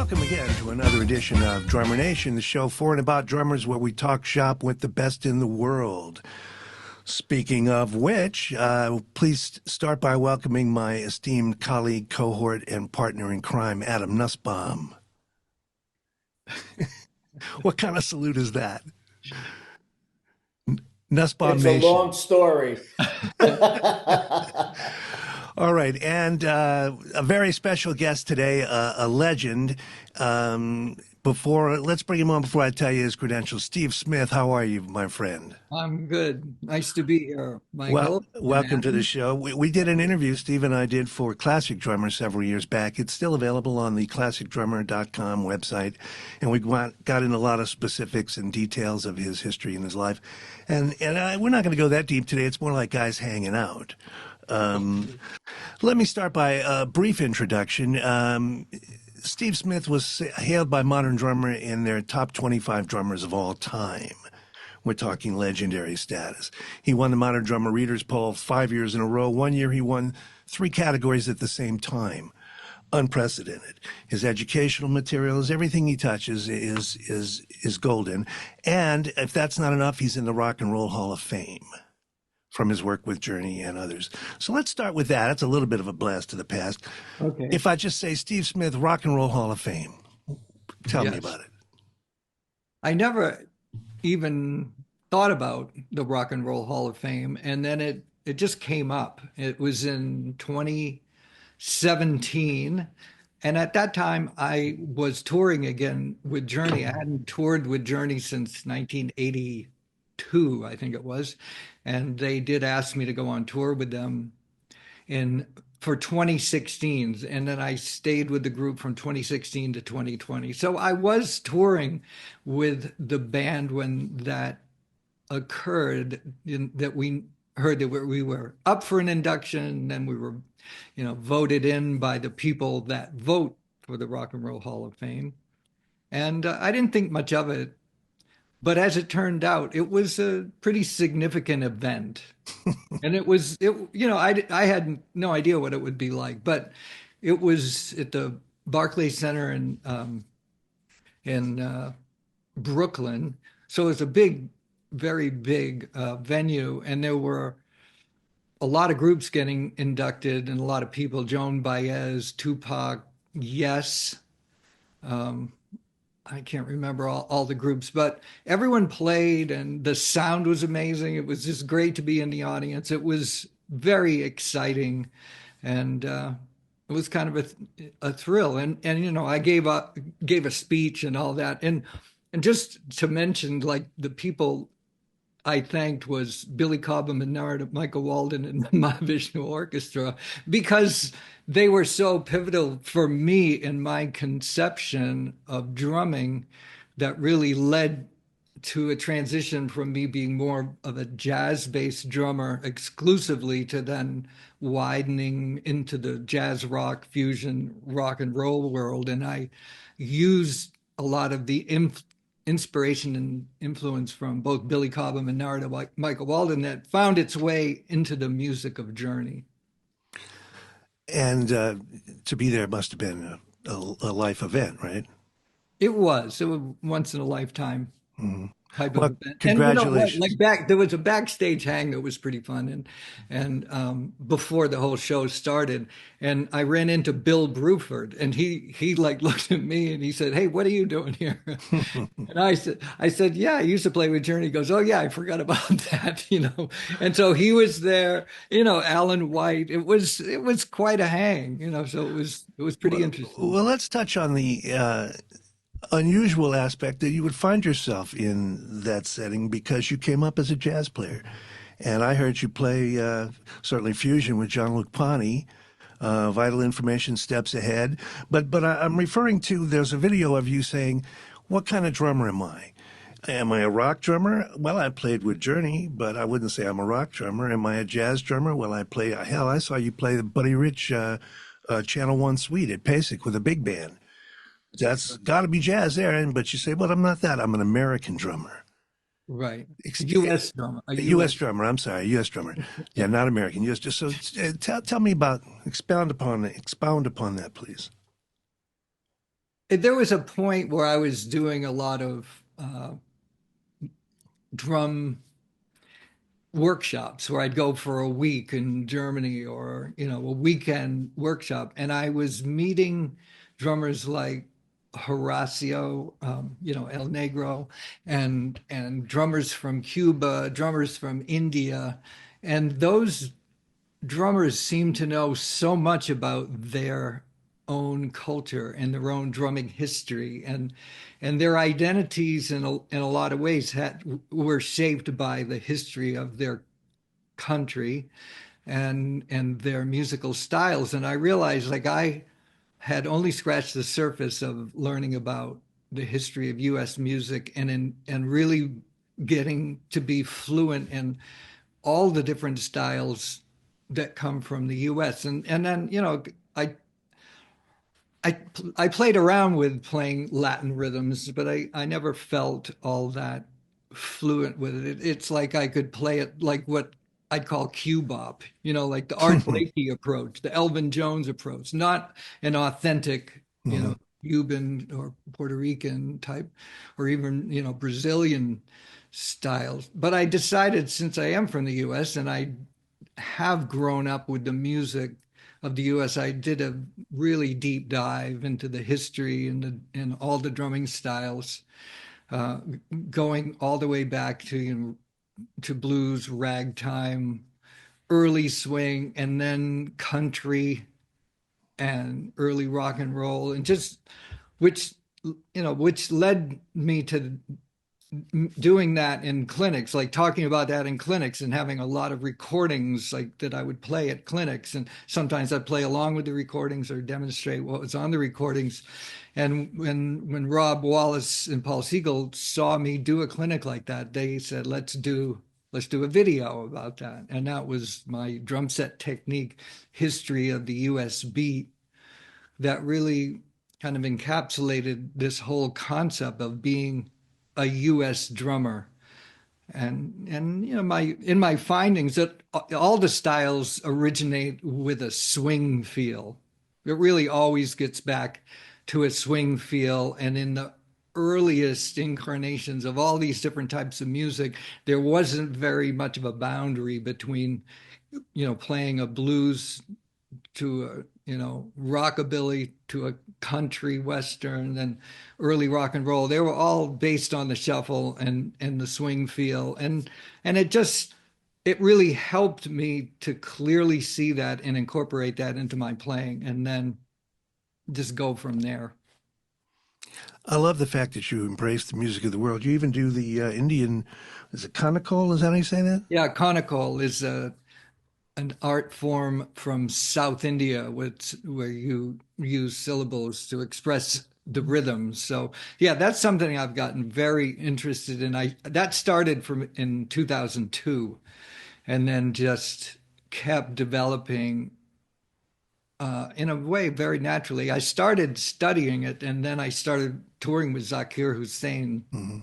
Welcome again to another edition of Drummer Nation, the show for and about drummers where we talk shop with the best in the world. Speaking of which, please start by welcoming my esteemed colleague, cohort, and partner in crime, Adam Nussbaum. What kind of salute is that? Nussbaum It's Nation. a long story. All right, and a very special guest today, a legend. Let's bring him on before I tell you his credentials. Steve Smith, how are you, my friend? I'm good. Nice to be here, Michael. Well, welcome to the show. We did an interview, Steve and I did, for Classic Drummer several years back. It's still available on the classicdrummer.com website, and we got in a lot of specifics and details of his history and his life. And we're not going to go that deep today. It's more like guys hanging out. Let me start by a brief introduction. Steve Smith was hailed by Modern Drummer in their top 25 drummers of all time. We're talking legendary status. He won the Modern Drummer Readers Poll 5 years in a row. 1 year he won 3 categories at the same time. Unprecedented. His educational materials, everything he touches is golden. And if that's not enough, he's in the Rock and Roll Hall of Fame from his work with Journey and others. So let's start with that. That's a little bit of a blast to the past. Okay. If I just say Steve Smith, Rock and Roll Hall of Fame, tell me about it. I never even thought about the Rock and Roll Hall of Fame, and then it just came up. It was in 2017, and at that time I was touring again with Journey. I hadn't toured with Journey since 1982, I think it was, and they did ask me to go on tour with them for 2016, and then I stayed with the group from 2016 to 2020. So I was touring with the band when that occurred, that we heard that we were up for an induction, and we were, voted in by the people that vote for the Rock and Roll Hall of Fame. And I didn't think much of it. But as it turned out, it was a pretty significant event. And I had no idea what it would be like, but it was at the Barclays Center in Brooklyn. So it was a big, very big venue, and there were a lot of groups getting inducted and a lot of people, Joan Baez, Tupac, Yes, I can't remember all the groups, but everyone played and the sound was amazing. It was just great to be in the audience. It was very exciting, and it was kind of a thrill. And I gave a speech and all that. And just to mention, like, the people I thanked was Billy Cobham and Narada, Michael Walden, and the Mahavishnu Orchestra, because they were so pivotal for me in my conception of drumming that really led to a transition from me being more of a jazz-based drummer exclusively to then widening into the jazz rock fusion rock and roll world. And I used a lot of the inspiration and influence from both Billy Cobham and Narada Michael Walden that found its way into the music of Journey. And to be there must have been a life event, right? It was once in a lifetime type of event. Congratulations! And there was a backstage hang that was pretty fun, and before the whole show started, and I ran into Bill Bruford, and he looked at me and he said, "Hey, what are you doing here?" And I said, "Yeah, I used to play with Journey." He goes, "Oh yeah, I forgot about that," And so he was there, Alan White. It was quite a hang, So it was pretty interesting. Well, let's touch on the unusual aspect that you would find yourself in that setting, because you came up as a jazz player, and I heard you play certainly fusion with Jean-Luc Ponty, Vital Information, Steps Ahead, but I'm referring to, there's a video of you saying, what kind of drummer am I? Am I a rock drummer? Well, I played with Journey, but I wouldn't say I'm a rock drummer. Am I a jazz drummer? Well, I saw you play the Buddy Rich Channel 1 suite at PASIC with a big band. That's got to be jazz there. But you say, well, I'm not that. I'm an American drummer. Right. U.S. drummer. U.S. drummer. I'm sorry. U.S. drummer. Yeah, not American. U.S. So tell me about, expound upon that, please. There was a point where I was doing a lot of drum workshops where I'd go for a week in Germany or, a weekend workshop. And I was meeting drummers like Horacio, El Negro, and drummers from Cuba, drummers from India. And those drummers seem to know so much about their own culture and their own drumming history, and their identities in a lot of ways were shaped by the history of their country and their musical styles. And I realized, like, I had only scratched the surface of learning about the history of US music and really getting to be fluent in all the different styles that come from the US. And then, I I I played around with playing Latin rhythms, but I never felt all that fluent with it. It's like I could play it like what I'd call cubop, like the Art Blakey approach, the Elvin Jones approach, not an authentic, Mhm. Cuban or Puerto Rican type, or even, Brazilian styles. But I decided, since I am from the US and I have grown up with the music of the US, I did a really deep dive into the history and all the drumming styles, uh, going all the way back to to blues, ragtime, early swing, and then country and early rock and roll, and just which which led me to doing that in clinics, like talking about that in clinics and having a lot of recordings like that I would play at clinics. And sometimes I'd play along with the recordings or demonstrate what was on the recordings. And when Rob Wallace and Paul Siegel saw me do a clinic like that, they said, let's do a video about that. And that was my drum set technique history of the US beat that really kind of encapsulated this whole concept of being a US drummer. And my findings that all the styles originate with a swing feel. It really always gets back to a swing feel. And in the earliest incarnations of all these different types of music, there wasn't very much of a boundary between playing a blues to a rockabilly to a country western and early rock and roll. They were all based on the shuffle and the swing feel, and it really helped me to clearly see that and incorporate that into my playing, and then just go from there. I love the fact that you embrace the music of the world. You even do the Indian, is it conical? Is that how you say that? Yeah, conical is an art form from South India, where you use syllables to express the rhythms. So yeah, that's something I've gotten very interested in. That started from in 2002, and then just kept developing in a way very naturally. I started studying it, and then I started touring with Zakir Hussain Hmm.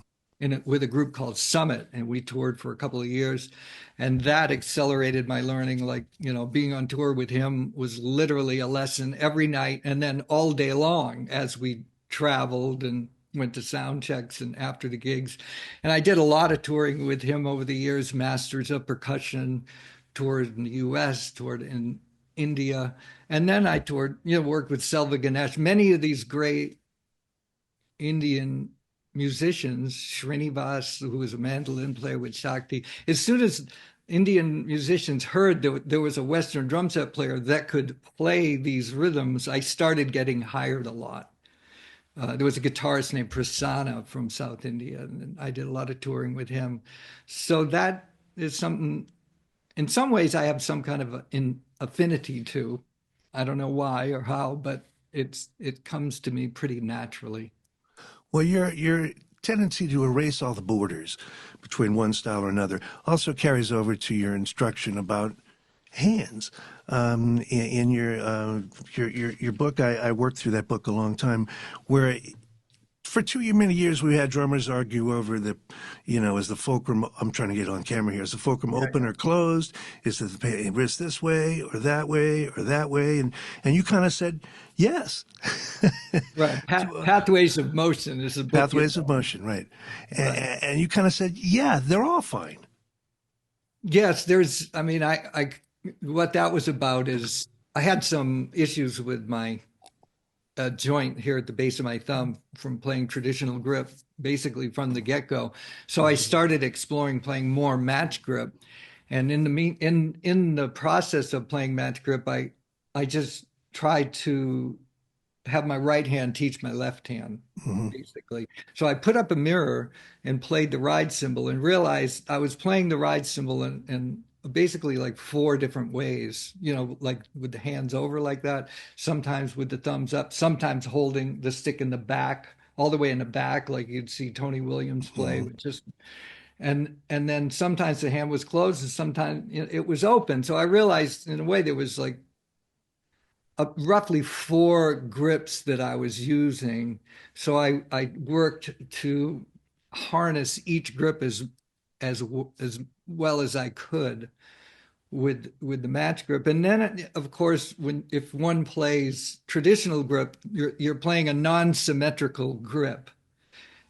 with a group called Summit, and we toured for a couple of years, and that accelerated my learning. Like, being on tour with him was literally a lesson every night, and then all day long as we traveled and went to sound checks and after the gigs. And I did a lot of touring with him over the years, Masters of Percussion, toured in the US, toured in India, and then I toured, worked with Selva Ganesh, many of these great Indian musicians, Srinivas, who was a mandolin player with Shakti. As soon as Indian musicians heard that there was a Western drum set player that could play these rhythms, I started getting hired a lot. There was a guitarist named Prasanna from South India, and I did a lot of touring with him. So that is something, in some ways, I have some kind of an affinity to. I don't know why or how, but it comes to me pretty naturally. Well, your tendency to erase all the borders between one style or another also carries over to your instruction about hands. In your book, I worked through that book a long time, where for too many years we had drummers argue over the, is the fulcrum, I'm trying to get on camera here, is the fulcrum open or closed? Is the wrist this way or that way or that way? And you kind of said yes. Right. Pathways of Motion is a book. Pathways of Motion, right. And you kind of said, yeah, they're all fine. Yes, what that was about is I had some issues with my joint here at the base of my thumb from playing traditional grip, basically from the get-go. So I started exploring playing more match grip, and in the process of playing match grip, I just tried to have my right hand teach my left hand, basically. So I put up a mirror and played the ride cymbal and realized I was playing the ride cymbal in basically like 4 different ways, like with the hands over like that, sometimes with the thumbs up, sometimes holding the stick in the back, all the way in the back, like you'd see Tony Williams play, with just and then sometimes the hand was closed and sometimes it was open. So I realized in a way there was like roughly 4 grips that I was using. So I worked to harness each grip as well as I could with the match grip. And then of course, if one plays traditional grip, you're playing a non-symmetrical grip.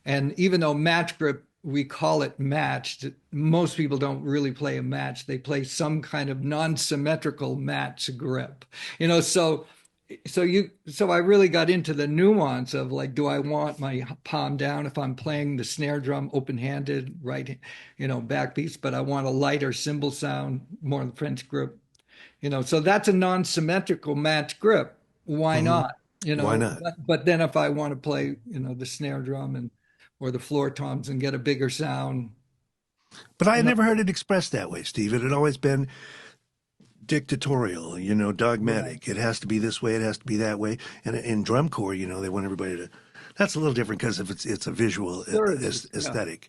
And even though match grip, we call it matched, most people don't really play a match. They play some kind of non-symmetrical match grip. So I really got into the nuance of like, do I want my palm down if I'm playing the snare drum open-handed, right, backbeats, but I want a lighter cymbal sound, more French grip, so that's a non-symmetrical match grip. Why not? Why not? But then if I want to play, the snare drum or the floor toms and get a bigger sound. But I had never heard it expressed that way, Steve. It had always been dictatorial, dogmatic. Right. It has to be this way. It has to be that way. And in drum corps, they want everybody to. That's a little different because if it's a visual aesthetic,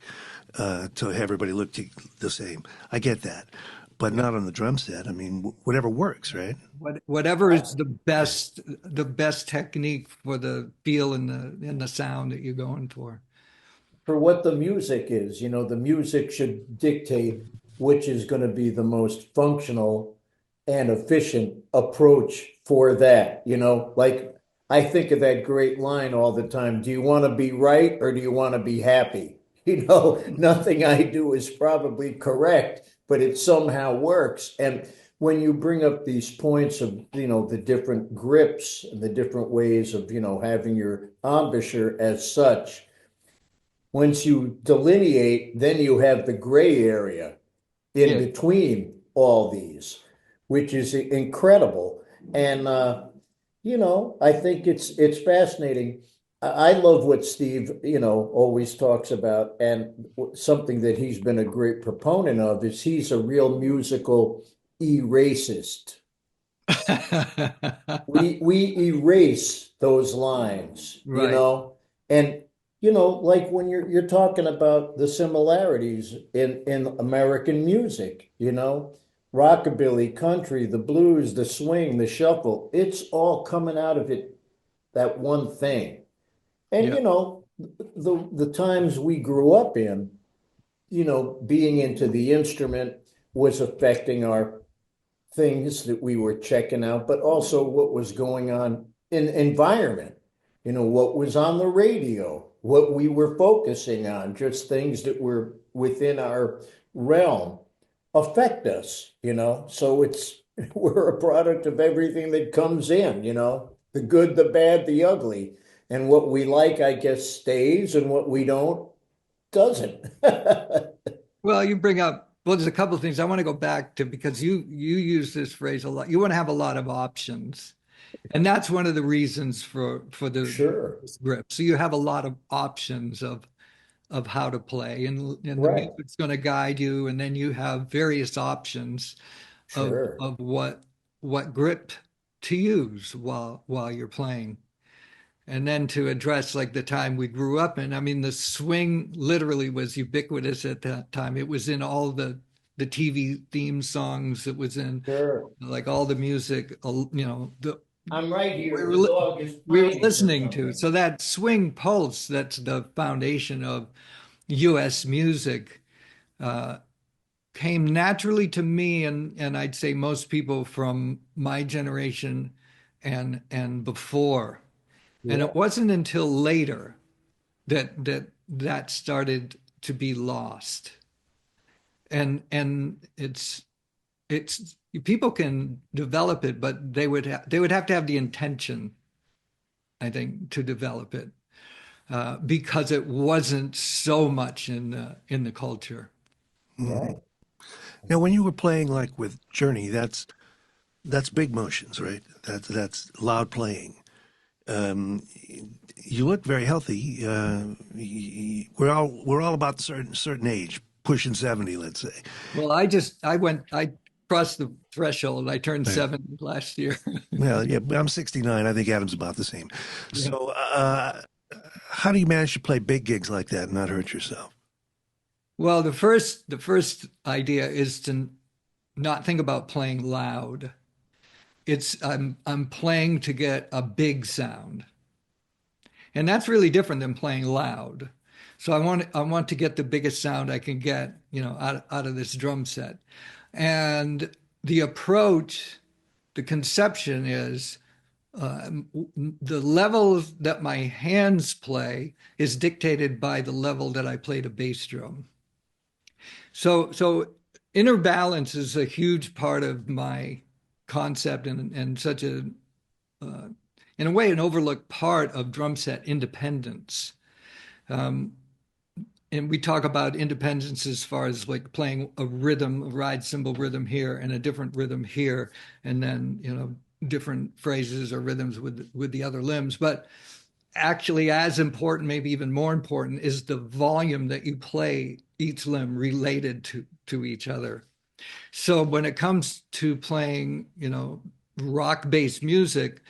to have everybody look the same. I get that, but not on the drum set. I mean, whatever works, right? Whatever is the best technique for the feel and the sound that you're going for. For what the music is, the music should dictate which is going to be the most functional and efficient approach for that. Like I think of that great line all the time. Do you want to be right or do you want to be happy? Nothing I do is probably correct, but it somehow works. And when you bring up these points of, the different grips and the different ways of, having your embouchure as such, once you delineate, then you have the gray area in between all these, which is incredible. And, I think it's fascinating. I love what Steve, always talks about. And something that he's been a great proponent of is he's a real musical erasist. we erase those lines, right. And like when you're talking about the similarities in American music, rockabilly, country, the blues, the swing, the shuffle, it's all coming out of it, that one thing. And, the times we grew up in, being into the instrument was affecting our things that we were checking out, but also what was going on in environment, what was on the radio, what we were focusing on, just things that were within our realm affect us, so we're a product of everything that comes in, the good, the bad, the ugly, and what we like, I guess, stays, and what we don't doesn't. Well, you bring up, there's a couple of things I want to go back to, because you use this phrase a lot. You want to have a lot of options. And that's one of the reasons for the grip. So you have a lot of options of how to play, and the music's going to guide you, and then you have various options of what grip to use while you're playing. And then to address like the time we grew up in, I mean, the swing literally was ubiquitous at that time. It was in all the TV theme songs. It was in like all the music, I'm right we here. were, The dog is we were pining for listening to. something. So that swing pulse, that's the foundation of U.S. music, uh, came naturally to me, and I'd say most people from my generation and before. And Yeah. it wasn't until later that started to be lost. And it's people can develop it, but they would have to have the intention, I think, to develop it, because it wasn't so much in the culture. Mhm. Right. Now, when you were playing like with Journey, that's big motions, right? That's loud playing. Um, you look very healthy. We're all about certain age, pushing 70, let's say. Well, I crossed the threshold. I turned Right. 70 last year. Well, yeah, but I'm 69. I think Adam's about the same. Yeah. So, how do you manage to play big gigs like that and not hurt yourself? Well, the first idea is to not think about playing loud. It's I'm playing to get a big sound. And that's really different than playing loud. So I want to get the biggest sound I can get, out of this drum set. And the approach, the conception is the level that my hands play is dictated by the level that I play the bass drum. So inner balance is a huge part of my concept and such uh, in a way, an overlooked part of drum set independence. Um, and we talk about independence as far as like playing a rhythm, a ride cymbal rhythm here and a different rhythm here, and then different phrases or rhythms with the other limbs. But actually, as important, maybe even more important, is the volume that you play each limb related to each other. So when it comes to playing, rock-based music,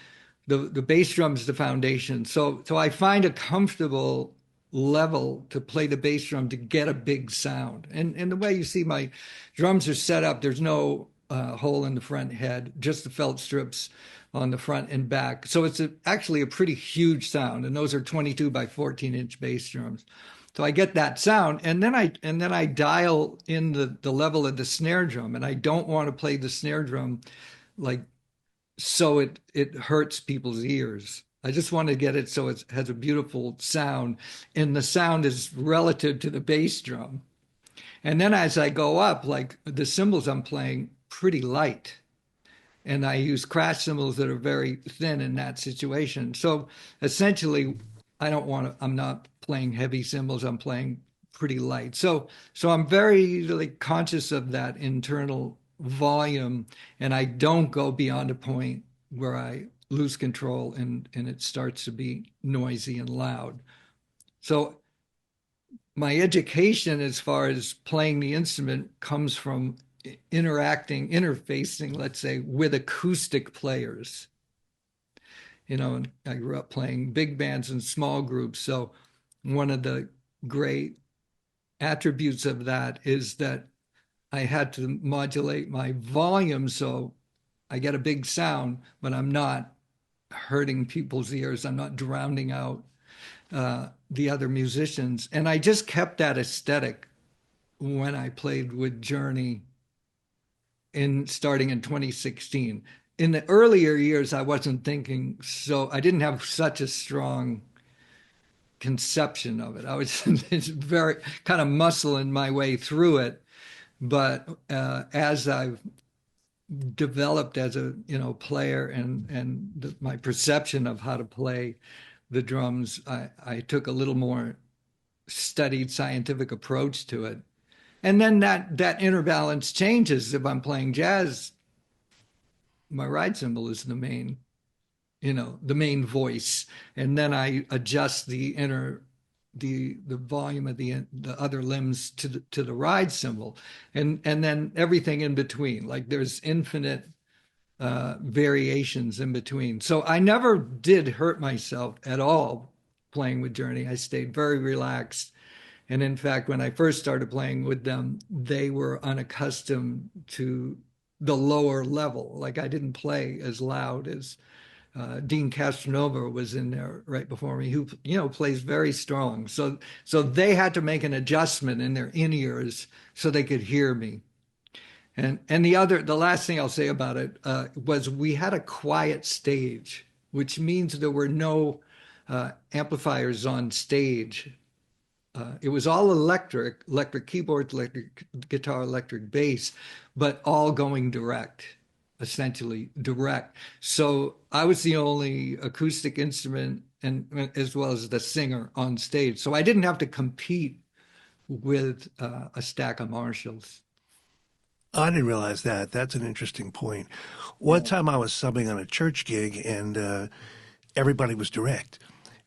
the bass drum is the foundation. So I find a comfortable level to play the bass drum to get a big sound. And the way you see my drums are set up, there's no hole in the front head, just the felt strips on the front and back. So it's actually a pretty huge sound, and those are 22 by 14-inch bass drums. So I get that sound, and then I dial in the level of the snare drum, and I don't want to play the snare drum like so it hurts people's ears. I just want to get it so it has a beautiful sound, and the sound is relative to the bass drum. And then as I go up, like the cymbals I'm playing pretty light, and I use crash cymbals that are very thin in that situation. So essentially, I'm not playing heavy cymbals. I'm playing pretty light. So I'm very like conscious of that internal volume, and I don't go beyond a point where I lose control and it starts to be noisy and loud. So my education as far as playing the instrument comes from interfacing, let's say, with acoustic players. And I grew up playing big bands and small groups. So one of the great attributes of that is that I had to modulate my volume so I get a big sound, but I'm not hurting people's ears. I'm not drowning out the other musicians. And I just kept that aesthetic when I played with Journey starting in 2016. In the earlier years, I wasn't thinking so. I didn't have such a strong conception of it. I was very kind of muscling my way through it. But as I've developed as a player and my perception of how to play the drums, I took a little more studied scientific approach to it. And then that inner balance changes. If I'm playing jazz, my ride cymbal is the main voice, and then I adjust the volume of the other limbs to the ride cymbal, and then everything in between. Like there's infinite variations in between. So I never did hurt myself at all playing with Journey. I stayed very relaxed. And in fact, when I first started playing with them, they were unaccustomed to the lower level. Like I didn't play as loud as Dean Castronova was in there right before me, who plays very strong. So they had to make an adjustment in their in-ears so they could hear me. And the last thing I'll say about it was we had a quiet stage, which means there were no amplifiers on stage. It was all electric keyboards, electric guitar, electric bass, but all going direct, essentially direct. So I was the only acoustic instrument, and as well as the singer on stage. So I didn't have to compete with a stack of Marshalls. I didn't realize that. That's an interesting point. One time I was subbing on a church gig, and everybody was direct.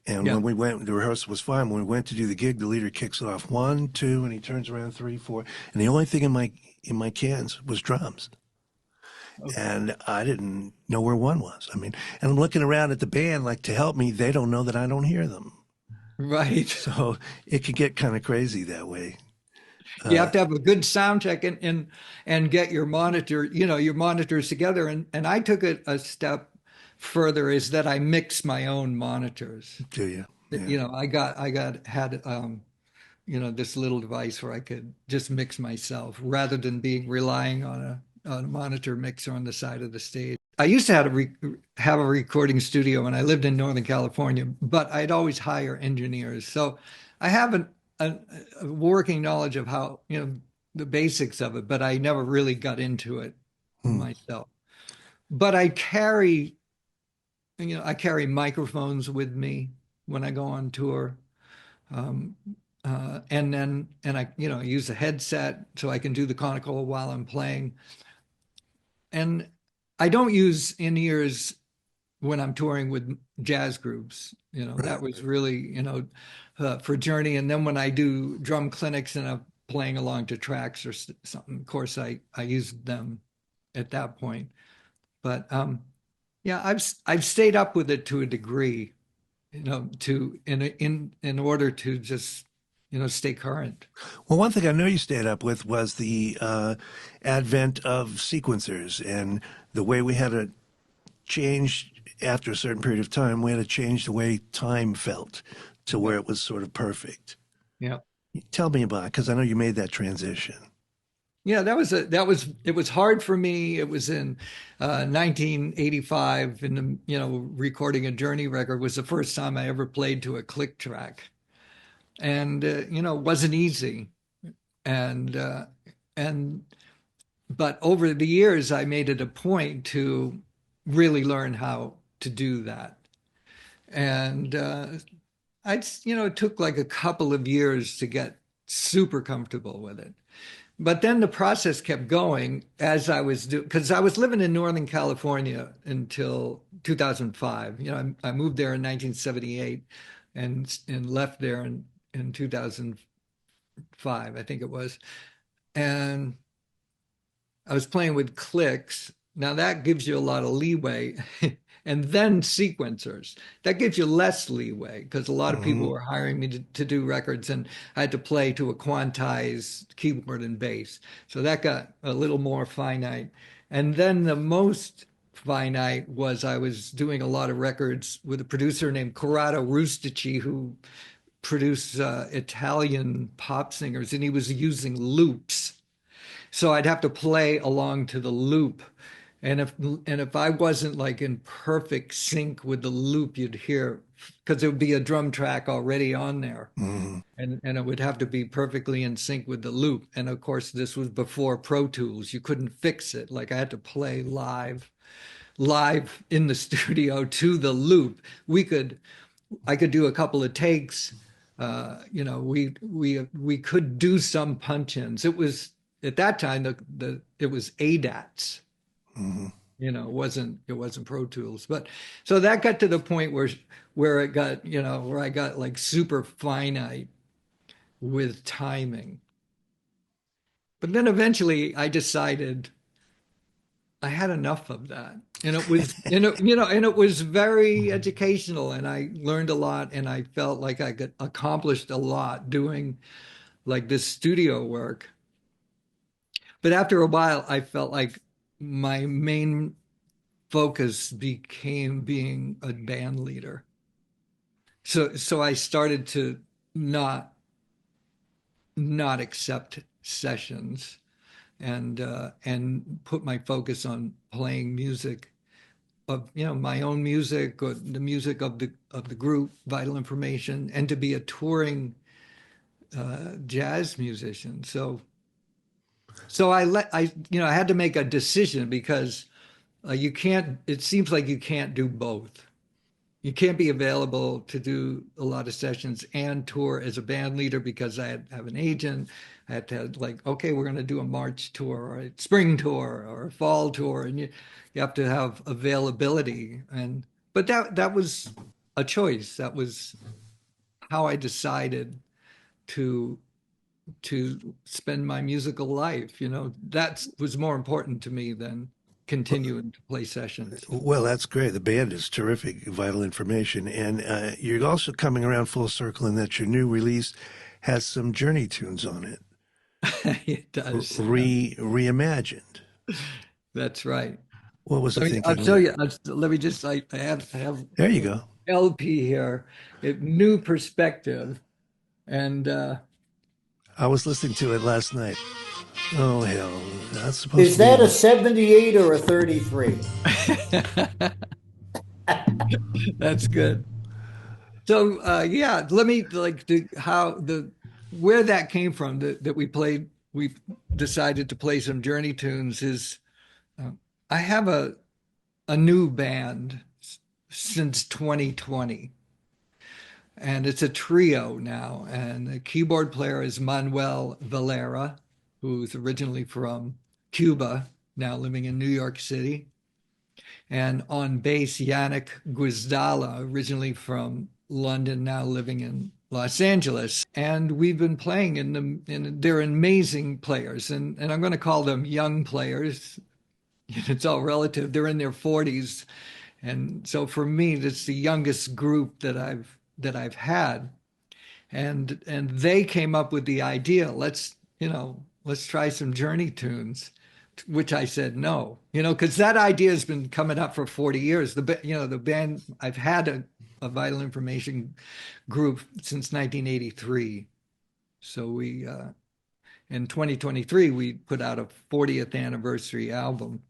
And Yeah. when we went, the rehearsal was fine. When we went to do the gig, the leader kicks off 1, 2, and he turns around 3, 4, and the only thing in my cans was drums. And I didn't know where 1 was. I mean, and I'm looking around at the band like to help me. They don't know that I don't hear them. Right. So it could get kind of crazy that way. You have to have a good sound check and get your your monitors together. And I took it a step further, is that I mix my own monitors. Do you? Yeah. I had this little device where I could just mix myself rather than relying on a monitor mixer on the side of the stage. I used to have a recording studio when I lived in Northern California, but I'd always hire engineers. So I have a working knowledge of how, the basics of it, but I never really got into it myself. But I carry microphones with me when I go on tour. And I use a headset so I can do the conical while I'm playing. And I don't use in-ears when I'm touring with jazz groups. That was really, for Journey. And then when I do drum clinics and I'm playing along to tracks or something, of course, I use them at that point. But yeah, I've stayed up with it to a degree, in order to just stay current. Well, one thing I know you stayed up with was the advent of sequencers and the way we had to change after a certain period of time. We had to change the way time felt to where it was sort of perfect. Yeah. Tell me about it, because I know you made that transition. Yeah, it was hard for me. It was in 1985, and recording a Journey record was the first time I ever played to a click track, and it wasn't easy, and but over the years I made it a point to really learn how to do that, and it took like a couple of years to get super comfortable with it. But then the process kept going as I was because I was living in Northern California until 2005. I moved there in 1978 and left there in 2005, I think it was. And I was playing with clicks. Now that gives you a lot of leeway. And then sequencers. That gives you less leeway because a lot of people were hiring me to do records, and I had to play to a quantized keyboard and bass. So that got a little more finite. And then the most finite was I was doing a lot of records with a producer named Corrado Rustici, who produced Italian pop singers, and he was using loops. So I'd have to play along to the loop. And if I wasn't like in perfect sync with the loop, you'd hear, because there would be a drum track already on there, and it would have to be perfectly in sync with the loop. And of course, this was before Pro Tools. You couldn't fix it. Like I had to play live in the studio to the loop. I could do a couple of takes. We could do some punch-ins. It was at that time it was ADATs. It wasn't Pro Tools, but so that got to the point where it got, where I got like super finite with timing. But then eventually I decided I had enough of that, and it was, and it was very educational, and I learned a lot, and I felt like I got accomplished a lot doing like this studio work. But after a while, I felt like my main focus became being a band leader. So I started to not accept sessions and put my focus on playing music of my own music or the music of the group Vital Information, and to be a touring jazz musician. So I had to make a decision, because you can't, it seems like you can't do both. You can't be available to do a lot of sessions and tour as a band leader, because I have an agent. I had to okay, we're going to do a March tour or a spring tour or a fall tour, and you have to have availability. But that was a choice. That was how I decided to spend my musical life. That was more important to me than continuing to play sessions. Well, that's great. The band is terrific, Vital Information. And you're also coming around full circle in that your new release has some Journey tunes on it. It does. Reimagined. That's right. What was the thinking? I'll show you. Let me just, I have. There you go. LP here, New Perspective. And I was listening to it last night. Oh, hell. That's supposed to be. Is that a 78 or a 33? That's good. So, let me where that came from, that we decided to play some Journey tunes is, I have a new band since 2020. And it's a trio now. And the keyboard player is Manuel Valera, who's originally from Cuba, now living in New York City. And on bass, Yannick Guizdala, originally from London, now living in Los Angeles. And we've been playing and they're amazing players. And I'm going to call them young players. It's all relative. They're in their 40s. And so for me, that's the youngest group that I've had. And they came up with the idea, let's try some Journey tunes, which I said no, because that idea has been coming up for 40 years. The band, I've had a Vital Information group since 1983. So we, in 2023, we put out a 40th anniversary album.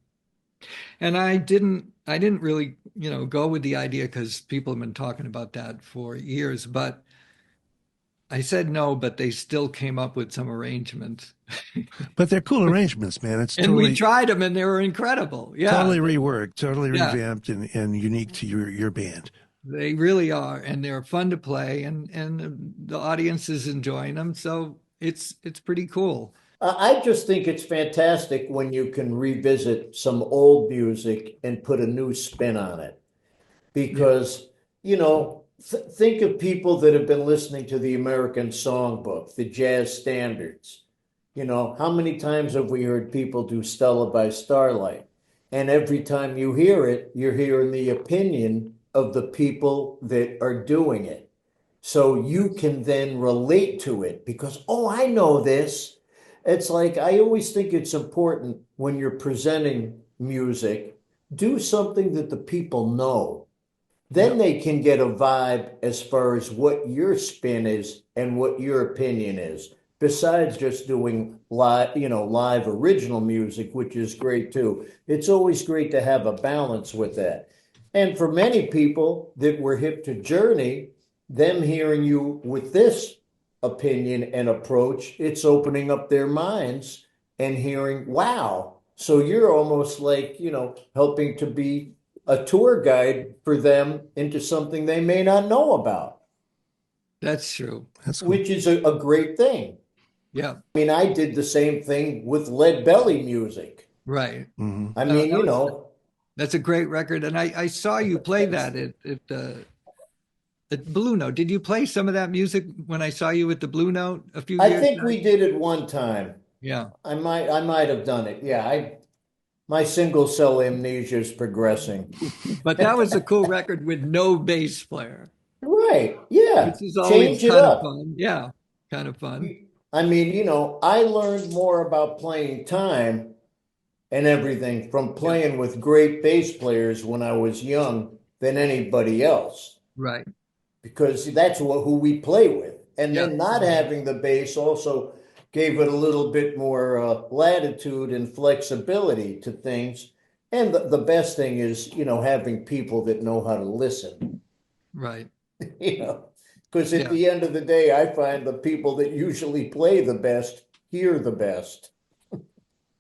And I didn't really, go with the idea, because people have been talking about that for years, but I said no, but they still came up with some arrangements. But they're cool arrangements, man. And we tried them, and they were incredible. Yeah. Totally reworked, totally revamped, and unique to your band. They really are, and they're fun to play, and the audience is enjoying them. So it's pretty cool. I just think it's fantastic when you can revisit some old music and put a new spin on it. Because, think of people that have been listening to the American Songbook, the jazz standards. How many times have we heard people do Stella by Starlight? And every time you hear it, you're hearing the opinion of the people that are doing it. So you can then relate to it because, I know this. It's like, I always think it's important when you're presenting music, do something that the people know. Then they can get a vibe as far as what your spin is and what your opinion is, besides just doing live original music, which is great too. It's always great to have a balance with that. And for many people that were hip to Journey, them hearing you with this opinion and approach, it's opening up their minds and hearing, wow. So you're almost like, helping to be a tour guide for them into something they may not know about. That's true. That's cool. Which is a great thing. Yeah. I mean, I did the same thing with Lead Belly music. Right. Mm-hmm. I mean, that's a great record. And I saw you play that at Blue Note. Did you play some of that music when I saw you at the Blue Note a few years I think back? we did it one time. Yeah. I might have done it. Yeah, my single cell amnesia is progressing. But that was a cool record with no bass player. Right. Yeah. Which is always Change it kind up. of fun. Yeah. Kind of fun. I mean, I learned more about playing time and everything from playing with great bass players when I was young than anybody else, Right. because that's who we play with. And Yeah. then not having the bass also gave it a little bit more latitude and flexibility to things. And the best thing is, having people that know how to listen, Right. you know, because at Yeah. the end of the day, I find the people that usually play the best hear the best.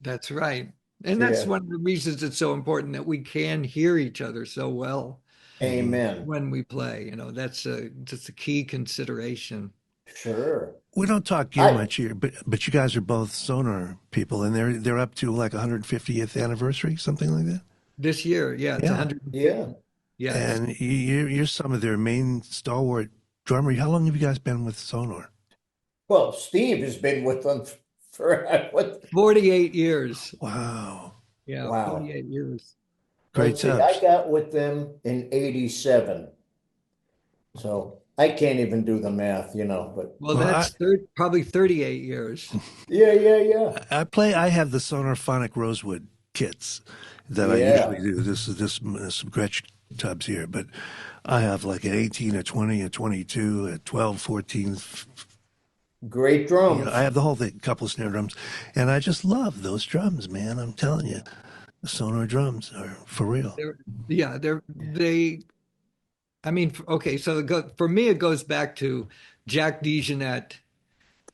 That's right. And that's Yeah. one of the reasons it's so important that we can hear each other so well Mhm. Amen. when we play. That's a key consideration. Sure. We don't talk gear I much here, but you guys are both Sonor people, and they're up to like 150th anniversary, something like that. This year, yeah, it's Yeah, 150. yeah. Yes. and you're some of their main stalwart drummer. How long have you guys been with Sonor? Well, Steve has been with them for what? 48 years. Wow, Yeah, Wow. 48 years. great Let's see. I times. got with them in 87. So I can't even do the math, but Well, Well, that's probably 38 years. yeah, yeah, yeah. I have the Sonor Phonic Rosewood kits that I usually Yeah. do. Some Gretsch tubs here, but I have like an 18, a 20, a 22, a 12, 14. Great I drums. have the whole thing, couple of snare drums, and I just love those drums, man. I'm telling you, the Sonor drums are for real. They're, yeah, I mean, okay, so for me, it goes back to Jack DeJohnette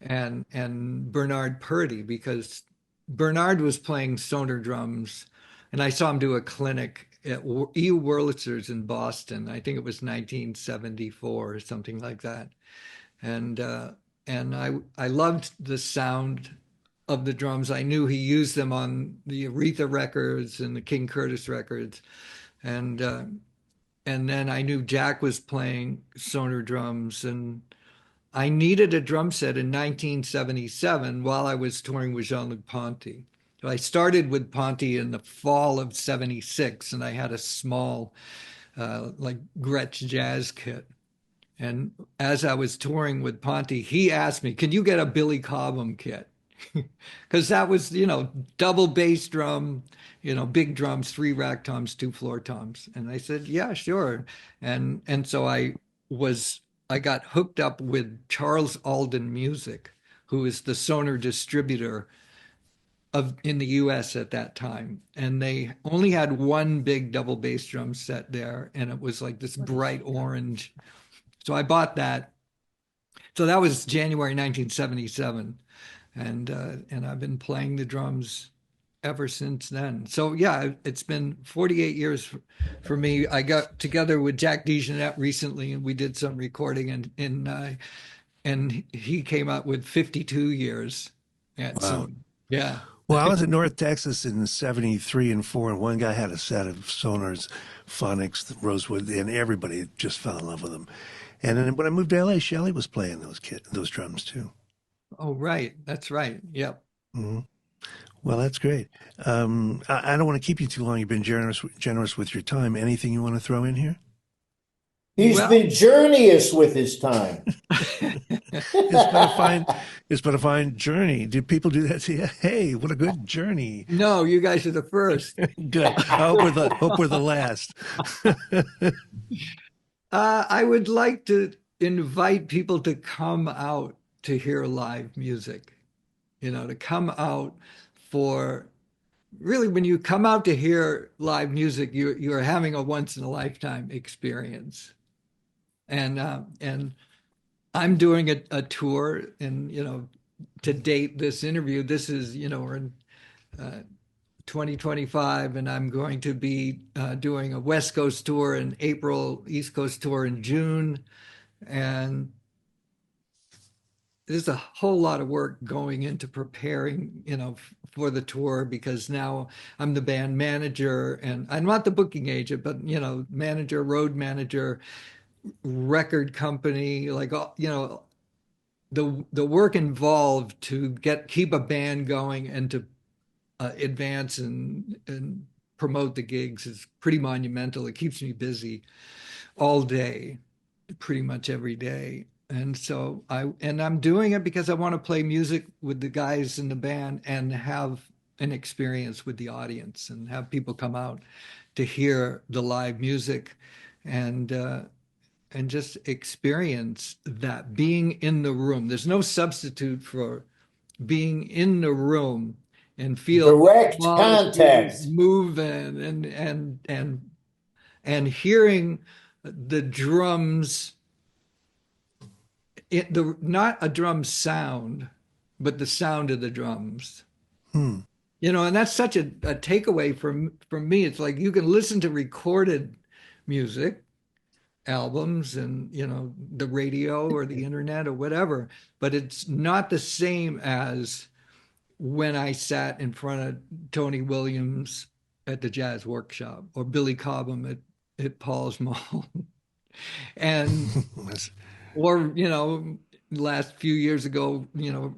and Bernard Purdy, because Bernard was playing Sonor drums, and I saw him do a clinic at E. Wurlitzer's in Boston. I think it was 1974 or something like that. And I loved the sound of the drums. I knew he used them on the Aretha records and the King Curtis records, and uh, and then I knew Jack was playing Sonor drums, and I needed a drum set in 1977 while I was touring with Jean-Luc Ponty. So I started with Ponty in the fall of '76, and I had a small, like Gretsch jazz kit. And as I was touring with Ponty, he asked me, "Can you get a Billy Cobham kit?" Because that was, double bass drum, big drums, three rack toms, two floor toms. And I said, "Yeah, sure." And so was I got hooked up with Charles Alden Music, who is the Sonor distributor of in the US at that time. And they only had one big double bass drum set there, and it was like this bright orange. So I bought that. So that was January 1977, and I've been playing the drums ever since then. So yeah, it's been 48 years for me. I got together with Jack DeJohnette recently, and we did some recording, and he came out with 52 years at Wow. Sony. Yeah. Well, I was in North Texas in '73 and '4, and one guy had a set of Sonors, Phonics, the Rosewood, and everybody just fell in love with them. And then when I moved to LA, Shelley was playing those drums too. Oh, right. That's right. Yep. Hmm. Well, that's great. I don't want to keep you too long. You've been generous with your time. Anything you want to throw in here? He's Well, been journeyous with his time. It's been a fine, it's been a fine journey. Do people do that to you? Hey, what a good journey. no, you guys are the first. Good. I hope we're the last. I would like to invite people to come out to hear live music, to come out for really when you come out to hear live music, you're having a once in a lifetime experience. And I'm doing a tour, and to date this interview, this is we're in 2025, and I'm going to be doing a West Coast tour in April, East Coast tour in June, and there's a whole lot of work going into preparing, for the tour, because now I'm the band manager, and I'm not the booking agent, but manager, road manager, record company, like the work involved to keep a band going and to advance and promote the gigs is pretty monumental. It keeps me busy all day, pretty much every day. And I'm doing it because I want to play music with the guys in the band and have an experience with the audience and have people come out to hear the live music and just experience that being in the room. There's no substitute for being in the room and feel Direct molecules contact. moving and hearing the drums, not a drum sound, but the sound of the drums. You know, and that's such a takeaway from me. It's like you can listen to recorded music, albums, and you know, the radio or the internet or whatever, but it's not the same as when I sat in front of Tony Williams at the Jazz Workshop or Billy Cobham at Paul's Mall. And or you know, last few years ago, you know,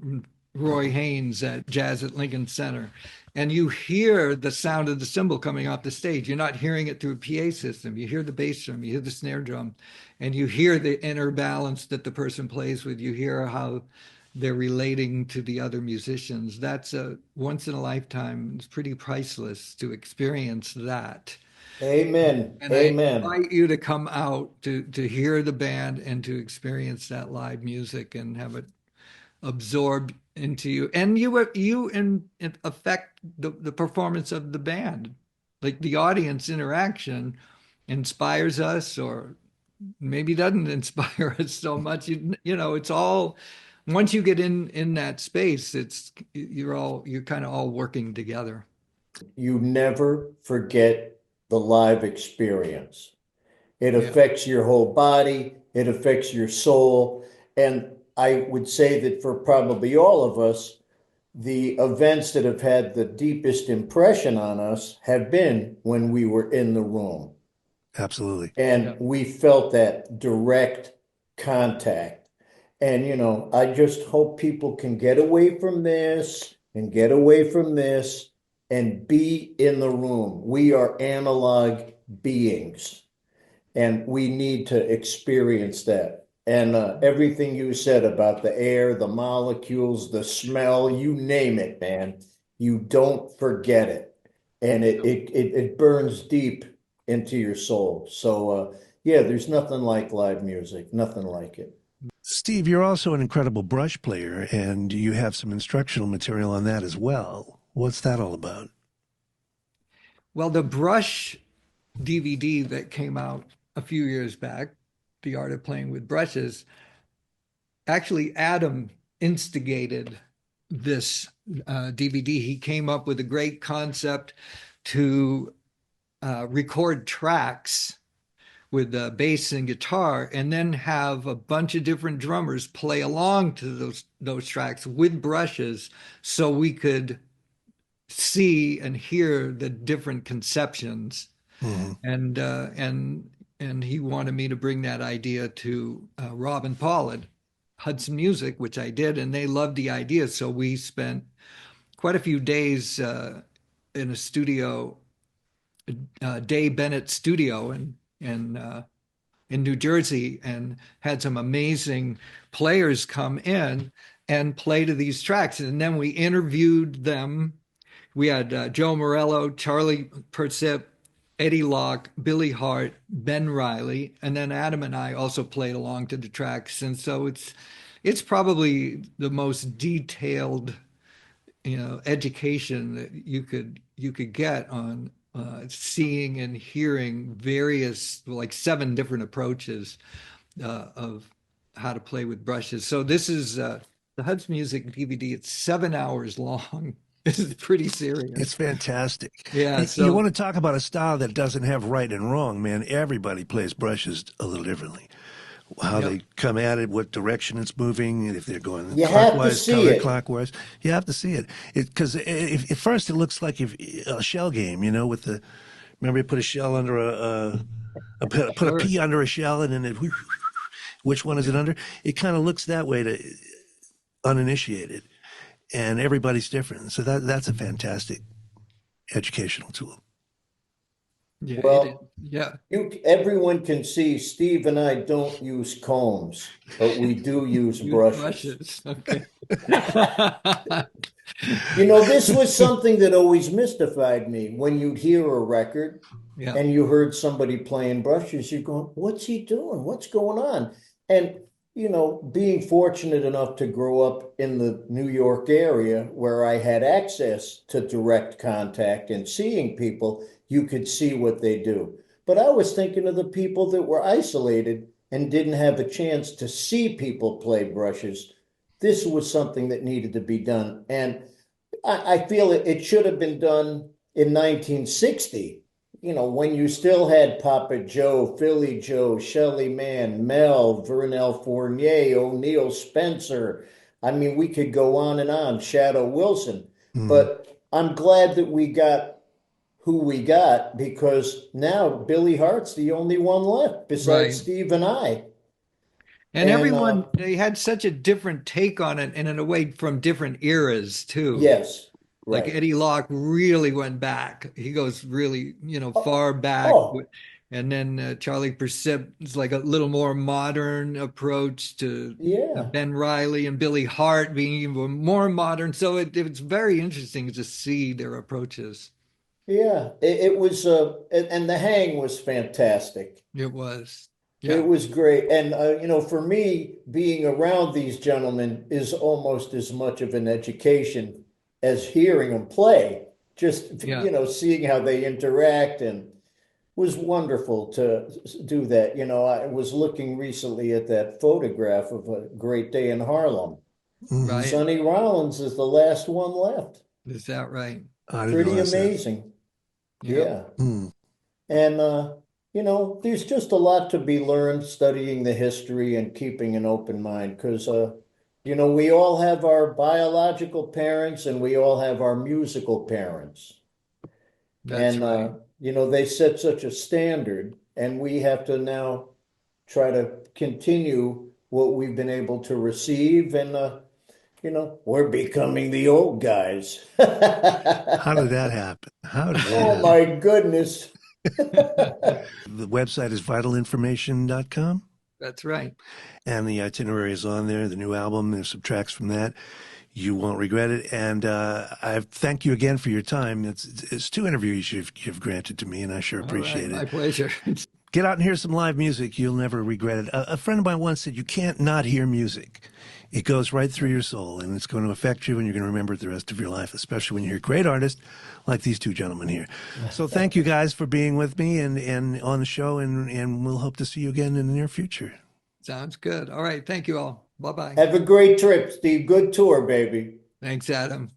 Roy Haynes at Jazz at Lincoln Center, and you hear the sound of the cymbal coming off the stage. You're not hearing it through a PA system. You hear the bass drum, you hear the snare drum, and you hear the inner balance that the person plays with. You hear how they're relating to the other musicians. That's a once in a lifetime. It's pretty priceless to experience that. Amen. And Amen. I invite you to come out to hear the band and to experience that live music and have it absorbed into you. And you affect the performance of the band. Like the audience interaction inspires us, or maybe doesn't inspire us so much. You know, it's all once you get in that space, you're kind of all working together. You never forget the live experience. It affects your whole body, it affects your soul. And I would say that for probably all of us, the events that have had the deepest impression on us have been when we were in the room. Absolutely. And we felt that direct contact. And, you know, I just hope people can get away from this and get away from this and be in the room. We are analog beings, and we need to experience that. And everything you said about the air, the molecules, the smell, you name it, man, you don't forget it. And it burns deep into your soul. So, yeah, there's nothing like live music, nothing like it. Steve, you're also an incredible brush player, and you have some instructional material on that as well. What's that all about? Well, the brush DVD that came out a few years back, The Art of Playing with Brushes, actually Adam instigated this DVD. He came up with a great concept to record tracks with bass and guitar, and then have a bunch of different drummers play along to those tracks with brushes, so we could see and hear the different conceptions. Mm-hmm. And he wanted me to bring that idea to Rob and Paul at Hudson Music, which I did, and they loved the idea. So we spent quite a few days in a studio, Day Bennett studio in New Jersey, and had some amazing players come in and play to these tracks. And then we interviewed them. We had Joe Morello, Charlie Persip, Eddie Locke, Billy Hart, Ben Riley, and then Adam and I also played along to the tracks. And so it's probably the most detailed, you know, education that you could get on seeing and hearing various, like 7 different approaches of how to play with brushes. So this is the Hudson Music DVD. It's 7 hours long. This is pretty serious. It's fantastic. Yeah. So, you want to talk about a style that doesn't have right and wrong, man. Everybody plays brushes a little differently. How they come at it, what direction it's moving, if they're going clockwise, counterclockwise. You have to see it. Because at first it looks like a shell game, you know, with the, remember you put a shell under put a pea under a shell, and then which one is it under? It kind of looks that way to uninitiated. And everybody's different. So that's a fantastic educational tool. Yeah. Well, yeah. Everyone can see Steve and I don't use combs, but we do use brushes. Okay. You know, this was something that always mystified me. When you'd hear a record Yeah. and you heard somebody playing brushes, you're going, what's he doing? What's going on? And, you know, being fortunate enough to grow up in the New York area where I had access to direct contact and seeing people, you could see what they do. But I was thinking of the people that were isolated and didn't have a chance to see people play brushes. This was something that needed to be done. And I feel it should have been done in 1960, you know, when you still had Papa Joe, Philly Joe, Shelly Manne, Mel, Vernell Fournier, O'Neill Spencer. I mean, we could go on and on, Shadow Wilson. Mhm. But I'm glad that we got who we got because now Billy Hart's the only one left besides Right. Steve and I. And And everyone, they had such a different take on it, and in a way from different eras too. yes, Like right. Eddie Locke really went back. He goes really, Oh, far back. oh, And then Charlie Persip is like a little more modern approach to yeah. Ben Riley and Billy Hart being even more modern. So it's very interesting to see their approaches. Yeah, it was, and the hang was fantastic. It was. It Yeah. was great. And, you know, for me, being around these gentlemen is almost as much of an education as hearing them play. Just, Yeah. you know, seeing how they interact and was wonderful to do that. You know, I was looking recently at that photograph of a great day in Harlem. Mhm. Right. Sonny Rollins is the last one left. Is that right? I didn't Pretty realize that. amazing. Yeah. Yeah. Mm. And, you know, there's just a lot to be learned studying the history and keeping an open mind because, you know, we all have our biological parents and we all have our musical parents. That's And, right. you know, they set such a standard, and we have to now try to continue what we've been able to receive. And, you know, we're becoming the old guys. How did that happen? How did that Oh, happen? my goodness. The website is vitalinformation.com, That's right. and the itinerary is on there. The new album, there's some tracks from that. You won't regret it. And I thank you again for your time. It's two interviews you've granted to me, and I sure All right. appreciate My it. pleasure. Get out and hear some live music. You'll never regret it. A friend of mine once said, you can't not hear music. It goes right through your soul, and it's going to affect you, and you're going to remember it the rest of your life, especially when you hear great artists like these two gentlemen here. So thank you guys for being with me and on the show, and we'll hope to see you again in the near future. Sounds good. All right. Thank you all. Bye bye. Have a great trip, Steve. Good tour, baby. Thanks, Adam.